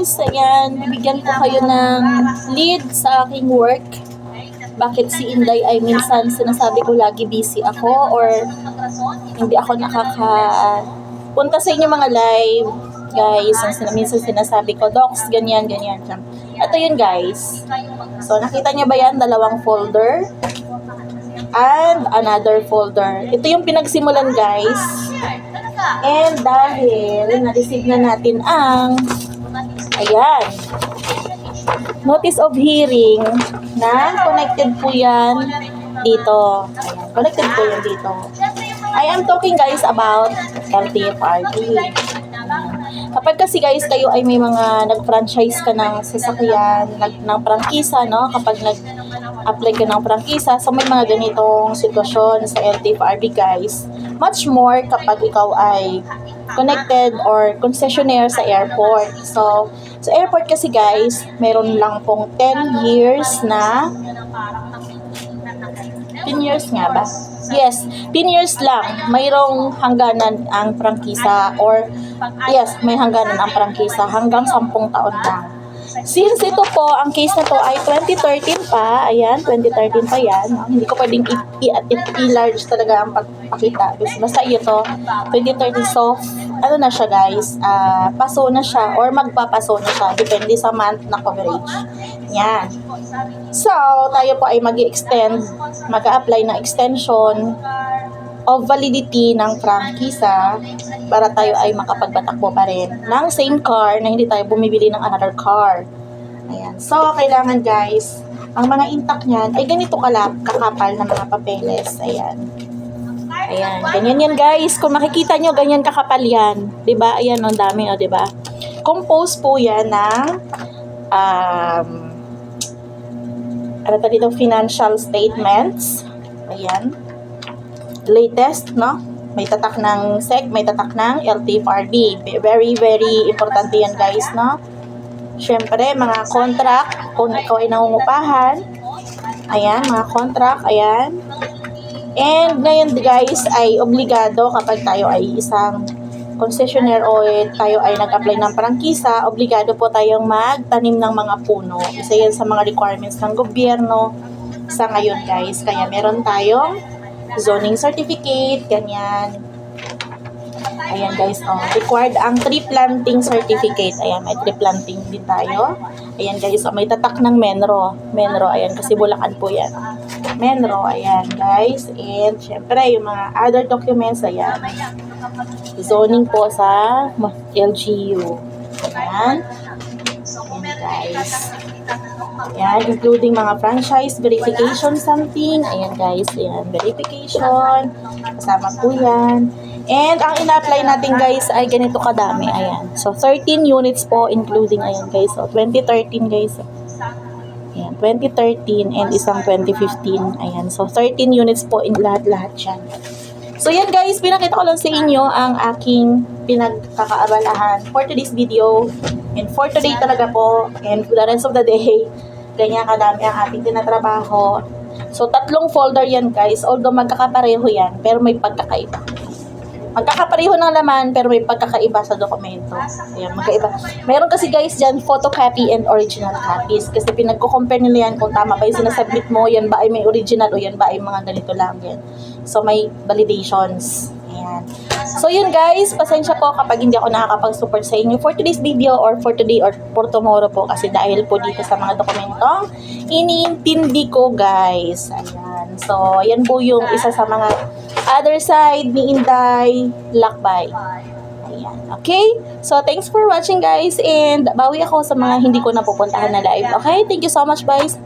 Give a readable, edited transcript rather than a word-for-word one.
guys, ayan, bibigyan ko kayo ng lead sa aking work. Bakit si Inday ay minsan sinasabi ko lagi busy ako or hindi ako nakakapunta sa inyo mga live. Guys, minsan sinasabi ko, Docs, ganyan. Ito yun guys. So, nakita niyo ba yan? Dalawang folder and another folder. Ito yung pinagsimulan guys. And dahil na-receive na natin ang ayan, notice of hearing na connected po yan dito. Ayan, connected po yan dito. I am talking guys about LTFRB. Kapag kasi guys kayo ay may mga nag-franchise ka ng sasakyan, ng prangkisa, no? Kapag nag-apply ka ng prangkisa, so may mga ganitong sitwasyon sa LTFRB guys. Much more kapag ikaw ay connected or concessionaire sa airport. So, sa airport kasi guys, meron lang pong 10 years na 10 years nga ba? Yes, 10 years lang. Mayroong hangganan ang prangkisa or yes, may hangganan ang prangkisa hanggang 10 taon lang. Since ito po, ang case na to ay 2013 pa, ayan, 2013 pa yan. Hindi ko pwedeng i-large talaga ang pagpakita. Basta ito, 2013, so, ano na siya guys, paso na siya or magpapaso na siya, depende sa month na coverage. Yan. So, tayo po ay mag-extend, mag-apply ng extension of validity ng prangkisa para tayo ay makapagbatakbo pa rin ng same car na hindi tayo bumibili ng another car. Ayan. So, kailangan guys, ang mga intact niyan ay ganito kakapal na mga papeles. Ayan. Ayan. Ganyan yan guys. Kung makikita nyo, ganyan kakapal yan. Diba? Ayan, ang dami, o diba? Compose po yan ng ano pa dito, financial statements. Ayan. Latest, no? May tatak ng SEC, may tatak ng LTFRB. Very, very importante yan guys, no? Siyempre, mga contract, kung ikaw ay nangungupahan, ayan, mga contract, ayan. And ngayon guys, ay obligado kapag tayo ay isang concessionaire o tayo ay nag-apply ng prangkisa, obligado po tayong magtanim ng mga puno. Isa yan sa mga requirements ng gobyerno sa ngayon guys. Kaya meron tayong zoning certificate, ganyan. Ayan guys, oh, required ang tree planting certificate. Ayan, may tree planting din tayo. Ayan guys, oh, may tatak ng Menro. Menro, ayan, kasi Bulacan po yan. Menro, ayan guys. And syempre, yung mga other documents, ayan. Zoning po sa LGU. Ayan. Ayan guys. Ayan, including mga franchise verification something. Ayan guys, ayan, verification. Kasama po yan. And ang ina-apply natin guys ay ganito kadami. Ayan. So, 13 units po including, ayan guys. So, 2013 guys. Ayan, 2013 and isang 2015. Ayan. So, 13 units po in lahat-lahat yan. So, yan guys, pinakita ko lang sa inyo ang aking pinagkakaabalahan for today's video. And for today talaga po, and for the rest of the day, ganyan kadami ang ating tinatrabaho. So, 3 folder yan guys. Although magkakapareho yan, pero may pagkakaiba. Magkakapareho ng laman, pero may pagkakaiba sa dokumento. Ayan, magkaiba. Meron kasi guys dyan, photocopy and original copies. Kasi pinagko-compare nila yan kung tama ba yung sinasubmit mo, yan ba ay may original o yan ba ay mga ganito lang yan. So, may validations. Ayan. So, yun guys, pasensya po kapag hindi ako nakakapag-support sa inyo for today's video or for today or for tomorrow po kasi dahil po dito sa mga dokumentong iniintindi ko guys. Ayan. So, yan po yung isa sa mga other side ni Inday Lakbay. Ayan. Okay? So, thanks for watching guys and bawi ako sa mga hindi ko napupuntahan na live. Okay? Thank you so much guys.